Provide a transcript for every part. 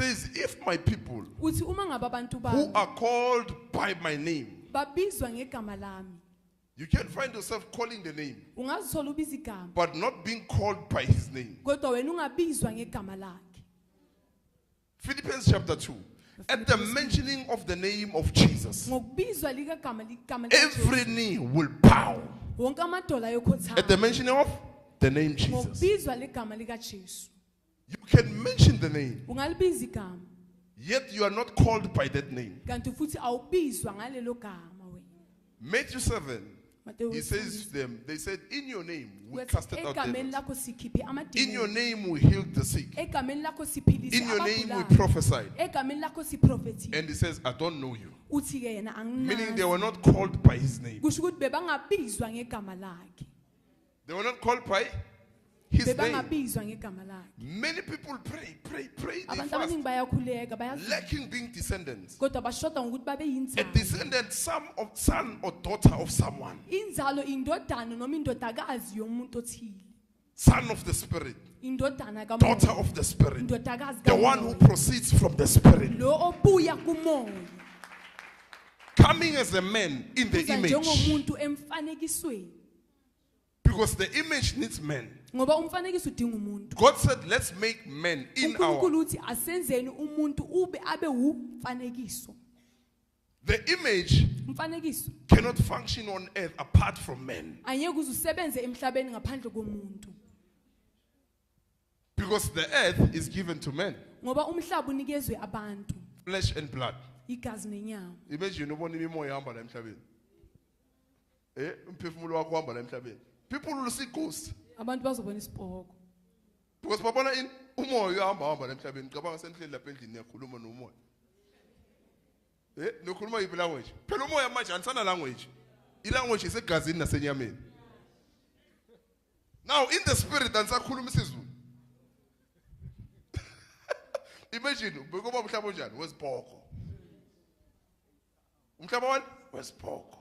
says, if my people uthi uma ngabe abantu who bami are called by my name, babizwa ngegama lami, you can find yourself calling the name, ungazithola ubiza igama but not being called by his name. kodwa wena ungabizwa ngegama lakhe. Philippians chapter 2. At the mentioning of the name of Jesus, Ngokubizwa ligama every knee will bow. wonke amadola At ayokhothama the mentioning of the name Jesus. ngokubizwa ligama likaJesu. You can mention the name, Ungalibiza igama yet you are not called by that name. kanti futhi awubizwa ngalelo gama wena. Matthew 7, Mateyu he says to them, they said, in your name we casted out egameni demons. lakho sikhiphe In your amadimoni, name we healed the sick. egameni lakho siphilise In your name we abagulayo, prophesied. egameni lakho siprofethile. And he says, I don't know you. Uthi ke yena Meaning they anginazi. were not called by his name. Kusho ukuthi bebangabizwa ngegama lakhe. They were not called by his name. Bebangabizwa ngegama lakhe. Many people pray, they Abantu fast, abaningi bayakhuleka bayazama lacking being descendants. kodwa bashoda ngokuthi babe A yinzalo. descendant, son or daughter of someone. Inzalo indodana noma indodakazi yomuntu othile. Son of the Spirit. Indodana Daughter kamoya. of the Spirit. Indodakazi The one who kamoya. proceeds from the Spirit. Lo obuya kumoya. Coming as a man in the Uza image. njengomuntu emfanekisweni. Because the image needs men. Ngoba umfanekiso udinga umuntu. God said, let's make men in our... uNkulunkulu uthi asenzeni umuntu ube abe umfanekiso. The image Umfanekiso cannot function on earth apart from men. angeke uze usebenze emhlabeni ngaphandle komuntu. Because the earth is given to men. Ngoba umhlaba unikezwe abantu, Flesh and blood. igazi nenyama. Imagine ubona imimoya ihamba la emhlabeni. Umphefumulo wakho uhamba la emhlabeni. People will see ghosts. Abantu bazobona isibhoko. Because babona in umoya uhamba la emhlabeni. Cabanga senihleli lapha endlini niyakhuluma nomoya. Nokhuluma yiphi language? Phela umoya manje anisana language. Ilanguage isegazini nasenyameni. Now in the spirit anisakhuluma isiZulu. Imagine bekuba umhlaba onjani wesibhoko. Umhlaba wani wesibhoko.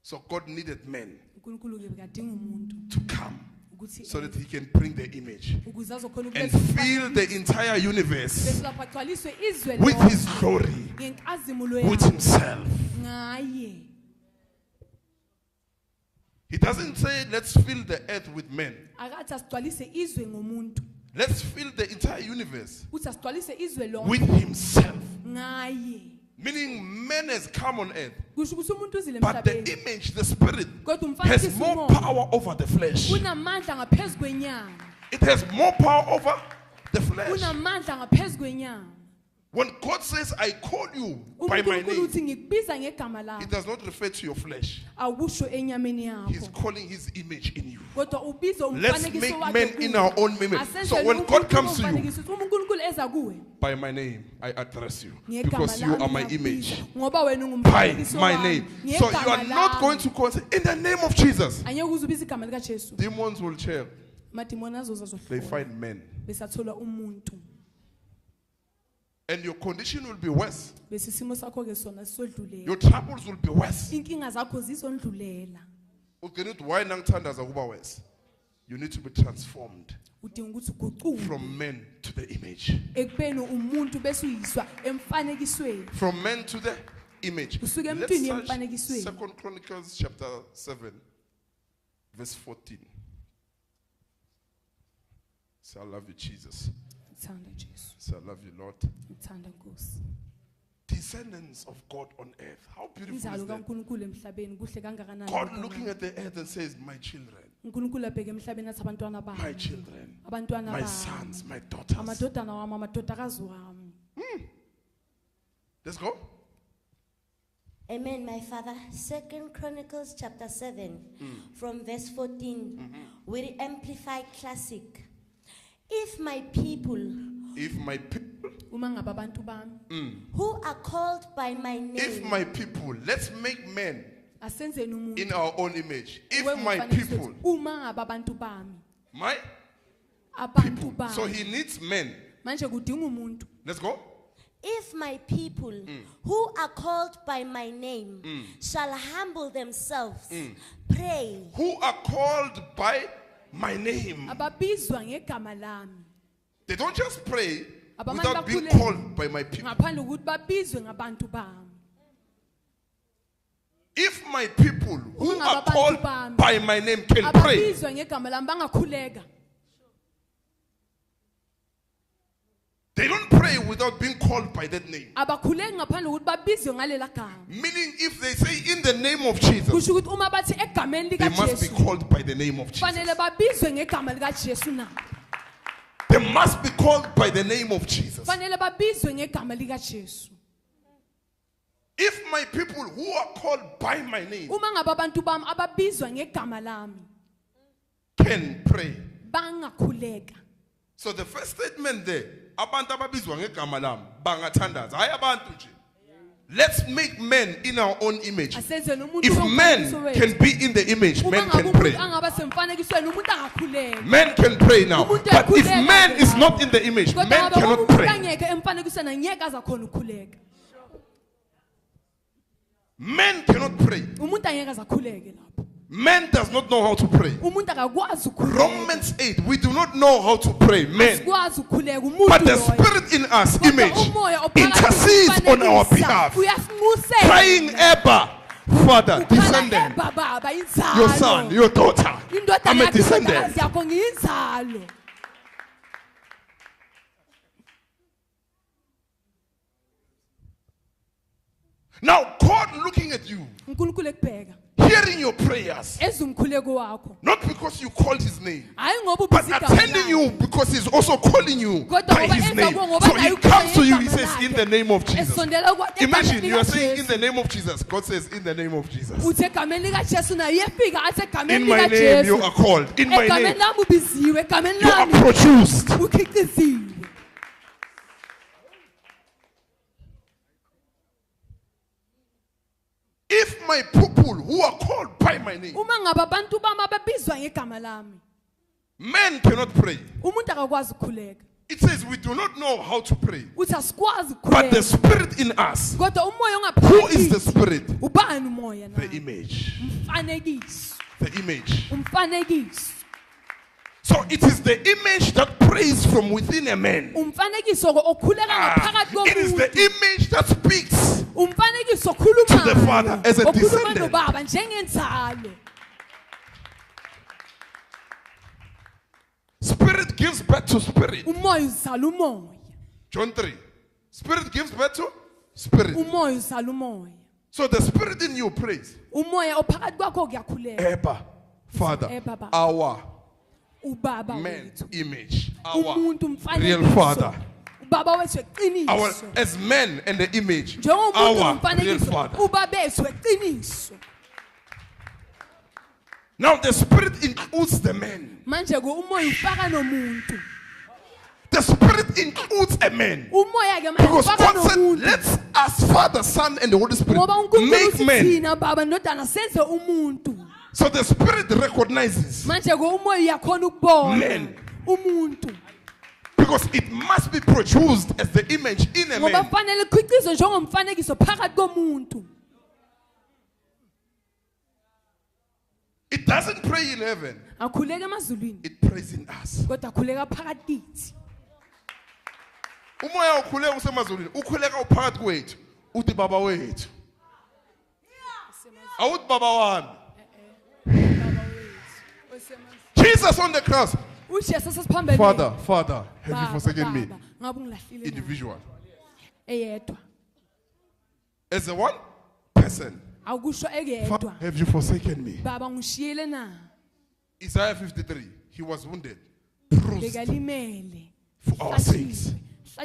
So God needed men uNkulunkulu ke bekadinga umuntu to come ukuthi so that he can bring the image ukuze azokhona and ukuletha fill the entire universe bese laphathwaliswe izwe with lonke his glory, ngenkazimulo with yakhe himself. ngaye. He doesn't say let's fill the earth with men. Akathi asigcwalise izwe ngomuntu, Let's fill the entire universe uthi asigcwalise izwe with lonke himself. ngaye. Meaning man has come on earth, Kusho ukuthi umuntu uzile but the emhlabeni image, the spirit, kodwa has umfanekiso more umoya power over the flesh. unamandla ngaphezu kwenyama. It has more power over the flesh. Unamandla ngaphezu kwenyama. When God says, I call you by my uNkulunkulu name, uthi ngikubiza ngegama it lakho, does not refer to your flesh. awusho enyameni He's yakho calling his image in you. kodwa ubiza Let's umfanekiso make wakhe men kuwe. in our own image. Asenze So when uNkulunkulu God comes to you, umfanekiso. Uma uNkulunkulu eza kuwe by my name, I address you. ngegama Because you lami are my ngiyakubiza. image. Ngoba wena By ungumfanekiso my wami. name. So you Ngegama are not going lami. to call, say, in the name of Jesus. Angeke uze ubize igama likaJesu. Demons will cheer. Madimoni azoza They zohlola find men. besathola umuntu. And your condition will be worse. Bese isimo sakho ke sona sisodlulela. Your troubles will be worse. Inkinga zakho zizondlulela. Ugenet why nangithandaza kuba worse. You need to be transformed Udinga ukuthi uguquke from men to the image. ekubeni umuntu bese uyiswa emfanekisweni. From men to the image. Usuke Let's emntwini search emfanekisweni. 2 Chronicles chapter 7 verse 14. Say, I love you, Jesus. Ngithanda Jesu. Say, I love you, Lord. Ngithanda Nkosi. Descendants of God on earth. How beautiful Inzalo is that? kaNkulunkulu emhlabeni kuhle kangakanani. God looking at the earth and says, my children, uNkulunkulu abheke emhlabeni athi abantwana my bami. children, Abantwana my bami. sons, my daughters. Amadodana wami, amadodakazi wami. Let's go. Amen, my father. 2 Chronicles chapter 7, from verse 14, with the Amplified Classic. If my people, Uma ngabe abantu bami. who are called by my If name, my people, let's make men Asenzeni umuntu. in our own image. If Uwe my ngumfanekiso people, wethu. Uma ngabe abantu bami. my Abantu people. So bami. he needs men. Manje kudinga umuntu. Let's go. if my people, who are called by my name, shall humble themselves, pray, Who are called by my name. Ababizwa ngegama lami. They don't just pray, Abamane without being bakhuleke. called by my people. Ngaphandle kokuthi babizwe ngabantu bami. If my people who Uma are ngabe abantu called bami by my name can pray, ababizwe ngegama lami bangakhuleka. they don't pray without being called by that name. Abakhuleki ngaphandle kokuthi babizwe ngalela gama. Meaning, if they say in the name of Jesus, Kusho ukuthi uma bathi egameni they must be likaJesu called by the name of Jesus. fanele babizwe ngegama likaJesu na. They must be called by the name of Jesus. Fanele babizwe ngegama likaJesu. If my people who are called by my name Uma ngabe abantu bami ababizwa ngegama lami can pray. bangakhuleka. So the first statement there, abantu ababizwa ngegama lami bangathandaza. Hayi abantu nje. Let's make men in our own image. Asenze nomuntu If men omfanekiso wethu. can be in the image, Uma men ngabe can umuntu pray. angaba semfanekisweni umuntu angakhuleka. Men can pray now. Umuntu But if uyakhuleka man is nje not in the image, Kodwa men ngabe cannot umuntu pray. angeke emfanekisweni angeke azakhona ukukhuleka. Men cannot pray. Umuntu angeke azakhuleke lapho. Man does not know how to pray. Umuntu akakwazi ukukhuleka. Romans 8, we do not know how to pray, men. Sikwazi ukukhuleka umuntu But the loyo. Spirit in us, Kodwa image, umoya ophakathi intercedes on our ufanekisa. behalf, Uyasinxusela. crying, Abba, Father, Ukhala, descendant, "Eba, baba, inzalo." your son, your daughter. Indodana I'm a yakho, descendant. indodakazi yakho ngiyinzalo. Now, God looking at you, uNkulunkulu ekubheka hearing your prayers, ezwe umkhuleko wakho. not because you called his name, Hayi ngoba but ubiza igama attending lakhe. you because he's also calling you Kodwa by ngoba his enza name. kuwo ngoba So naye he ukhuleka comes to you, he igama says, lakhe. in the name of Jesus. Esondela kwa- Imagine egameni you are saying likaJesu. in the name of Jesus. God says, in the name of Jesus. Uthi egameni likaJesu naye uyafika athi In egameni my name you likaJesu. are called. In my Egameni name lami ubiziwe, egameni you are lami produced. ukhiqiziwe. If my people who are called by my name, Uma ngabe abantu bami ababizwa ngegama lami, men cannot pray. umuntu akakwazi ukukhuleka. It says we do not know how to pray. Uthi asikwazi But the ukukhuleka. spirit in us, Kodwa umoya who is the ongaphakathi. spirit? Ubani umoya na? The image. Umfanekiso. The image. Umfanekiso. So it is the image that prays from within a man. Umfanekiso okhuleka ngaphakathi It is the komuntu. image that speaks. Umfanekiso okhuluma To the Father as a okhuluma descendant. nobaba njengenzalo. Spirit gives birth to spirit. Umoya uzala umoya. John 3. Spirit gives birth to spirit. Umoya uzala umoya. So the spirit in you prays. Umoya ophakathi kwakho kuyakhuleka. Abba, Father, Abba, Baba. our Ubaba man wethu. image. Our Umuntu real umfanekiso. Father. Ubaba wethu Our eqiniso. as men and the image. Njengomuntu Our real umfanekiso. Father. Ubaba bethu eqiniso. Now the spirit includes the man. Manje ke umoya ufaka nomuntu. The spirit includes a man. Umoya ke manje Because ufaka God said, nomuntu. let's ask Father, Son, and the Holy Spirit Ngoba uNkulunkulu make uthi men. thina baba ndodana senze umuntu. So the spirit recognizes Manje ke umoya uyakhona ukubona Men. umuntu. because it must be produced as the image in a Ngoba man. kufanele iqhicizwe njengomfanekiso phakathi komuntu. It doesn't pray in heaven, Akhuleka emazulwini it prays in us. kodwa akhuleka phakathi kithi. Umoya ukhuleka usemazulwini, ukhuleka uphakathi kwethu, uthi baba wethu. Awuthi baba wami. Jesus on the cross. uJesu sesiphambene. Father, Father, have you Baba, forsaken me? Baba, ngabe ungilahlile na? Individual. Eyedwa. As a one person. Akusho Father, ekeyedwa. have you forsaken me? Baba ngishiyele na? Isaiah 53. He was wounded, bruised Bekalimele. for our sakes.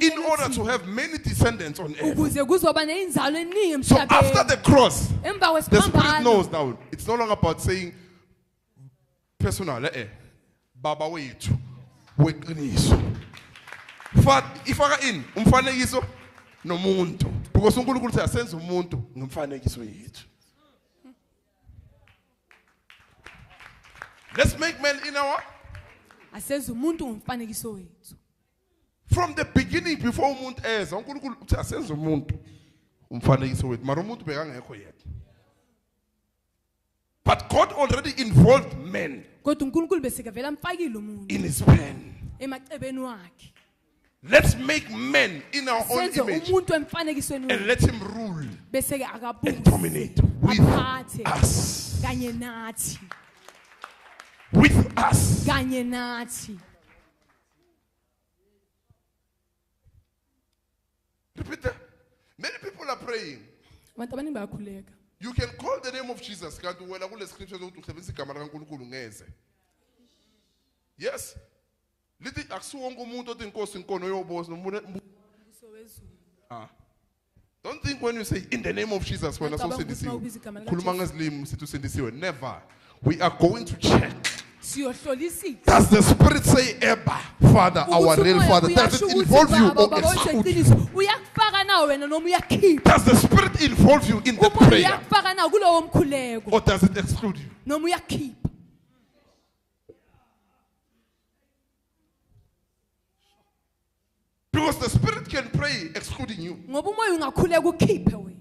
In order to Hlatshelwe have many descendants on earth. ukuze kuzoba neinzalo eningi So after emhlabeni. the cross, Emva the Spirit kwesiphambano. knows now. It's no longer about saying personal. Baba wethu weqiniso. Ifaka in umfanekiso nomuntu. Because uNkulunkulu uthi asenze umuntu ngomfanekiso yethu. Let's make men in our. Asenze umuntu ngomfanekiso wethu. From the beginning, before umuntu eza, uNkulunkulu uthi asenze umuntu umfanekiso wethu. Mara umuntu bekangekho yet. But God already involved men Kodwa uNkulunkulu besekavela amfakile umuntu in his plan. emacebeni wakhe. Let's make men in our own senze image umuntu emfanekisweni and wethu let him rule bese-ke and akabusi dominate with aphathe us. kanye nathi With us. kanye nathi. Repeat that. Many people are praying. Abantu abaningi bayakhuleka. You can call the name of Jesus. Kanti wena kule scriptures ukuthi usebenzisa igama likaNkulunkulu ngeze. Yes. Lithi akusiwonke umuntu othi inkosi inkono yobosi Ah. Don't think when you say in the name of Jesus wena sowusindisiwe. Khuluma ngezilimi sithi usindisiwe. Never. We are going to check. Siyohlolisisa. Does the Spirit say Abba, Father, our real Father? Does it involve you or exclude you? Uyakufaka nawe wena noma uyakhipha. Does the Spirit involve you in the prayer? Uyakufaka nawe kulowo mkhuleko Or does it exclude you? noma uyakhipha. Because the Spirit can pray excluding you. Ngoba umoya ungakhuleka ukhiphe wena.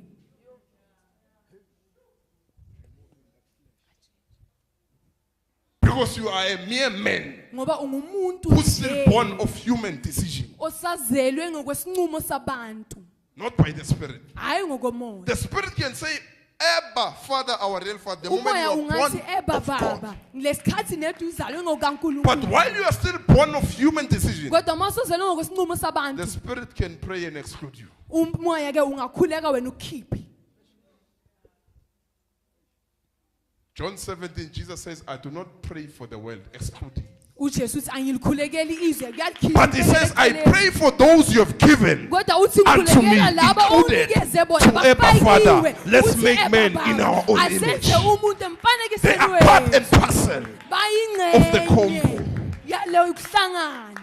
Because you are a mere man Ngoba ungumuntu who's still born of human decision, osazelwe ngokwesinqumo sabantu, not by the Spirit. hayi ngokomoya. The Spirit can say, Abba, Father, our real Father, the moment Umoya you are born ungathi eba of God. baba lesikhathi nethu uzalwe ngokaNkulunkulu. But while you are still born of human decision, Kodwa mase uzelwe ngokwesinqumo the sabantu, Spirit can pray and exclude you. umoya ke ungakhuleka wena ukhiphe. John 17, Jesus says, I do not pray for the world, excluding. uJesu uthi angilikhulekeli izwe kuyakhipha. But he says, I pray for those you have given Kodwa uthi unto me, ngikhulekela laba included unikeze bona to Abba Father. bafakiwe. Let's Uthi, make Abba men Baba, in our own asenze image. umuntu They emfanekisweni are part and wethu. parcel Bayingxenye of the combo. yaleyo kuhlangana.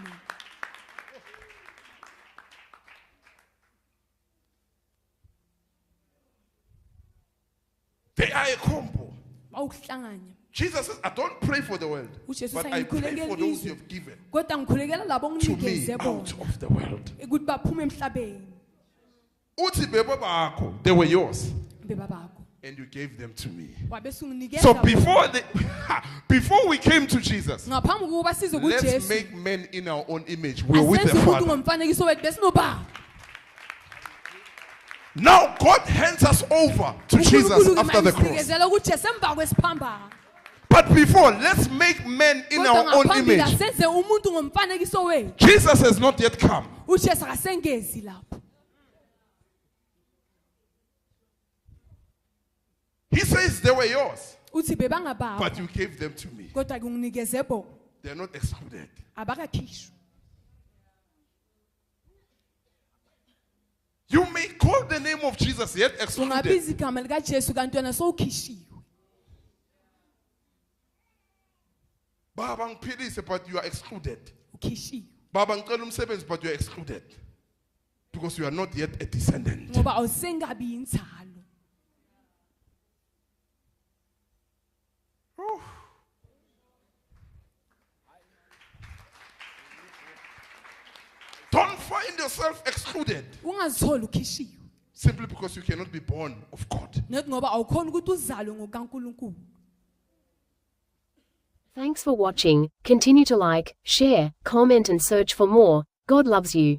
They are a combo. Bawukuhlanganya. Jesus says, I don't pray for the world, uJesu but uthi I pray angilikhulekeli for those izwe. you have given Kodwa ngikhulekela labo to me onginikeze out bona of the world. ukuthi baphume emhlabeni Uthi bebo bakho, they were yours, bebabakho. and you gave them to me. Wabese unginikeza So bona. before we came to Jesus, Ngaphambi kokuba size let's kuJesu make men in our own image. We're with asenze the umuntu Father. ngomfanekiso wethu besinobaba. Now God hands us over to Jesus uNkulunkulu after the cross. mayisikezela kuJesu emva kwesiphambano. But before, let's make men in Kodwa our own ngaphambili image. asenze umuntu ngomfanekiso wethu. Jesus has not yet come. uJesu akasengezi lapho. He says they were yours, Uthi bebangababa but you gave them to me. kodwa kunginikeze bona. They're not excluded. Abakakhishwa. You may call the name of Jesus yet excluded. Ungabiza igama likaJesu kanti wena sowukhishiwe. Baba ngiphilise, but you are excluded. Ukhishiwe. Baba ngicela umsebenzi, but you are excluded. Because you are not yet a descendant. Ngoba awusengabi inzalo. Don't find yourself excluded Ungazitholi ukhishiwe. simply because you cannot be born of God. Nethi ngoba awukhona ukuthi uzalwe ngokaNkulunkulu. Thanks for watching. Continue to like, share, comment and search for more. God loves you.